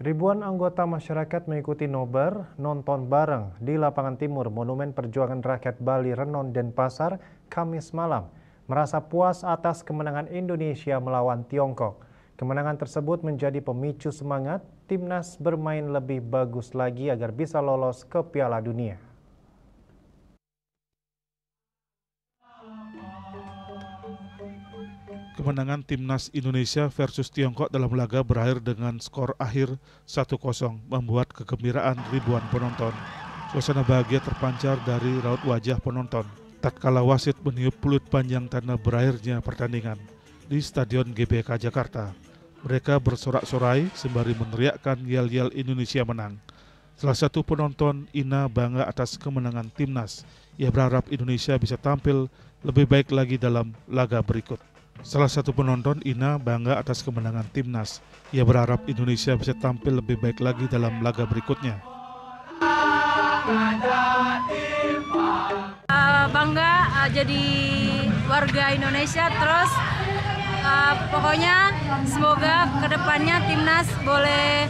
Ribuan anggota masyarakat mengikuti nobar nonton bareng di lapangan timur Monumen Perjuangan Rakyat Bali Renon Denpasar Kamis malam. Merasa puas atas kemenangan Indonesia melawan Tiongkok. Kemenangan tersebut menjadi pemicu semangat timnas bermain lebih bagus lagi agar bisa lolos ke Piala Dunia. Kemenangan timnas Indonesia versus Tiongkok dalam laga berakhir dengan skor akhir 1-0 membuat kegembiraan ribuan penonton. Suasana bahagia terpancar dari raut wajah penonton tatkala wasit meniup peluit panjang tanda berakhirnya pertandingan di Stadion GBK Jakarta. Mereka bersorak-sorai sembari meneriakkan yel-yel Indonesia menang. Salah satu penonton, Ina, bangga atas kemenangan timnas. Ia berharap Indonesia bisa tampil lebih baik lagi dalam laga berikut. Salah satu penonton, Ina, bangga atas kemenangan timnas. Ia berharap Indonesia bisa tampil lebih baik lagi dalam laga berikutnya. Bangga jadi warga Indonesia, terus pokoknya semoga kedepannya timnas boleh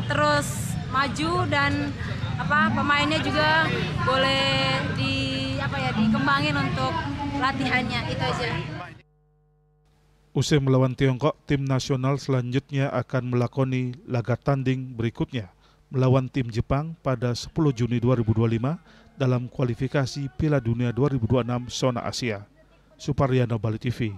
terus maju dan pemainnya juga boleh dikembangin untuk latihannya, itu aja. Usai melawan Tiongkok, tim nasional selanjutnya akan melakoni laga tanding berikutnya melawan tim Jepang pada 10 Juni 2025 dalam kualifikasi Piala Dunia 2026 zona Asia. Supardiano, Bali TV.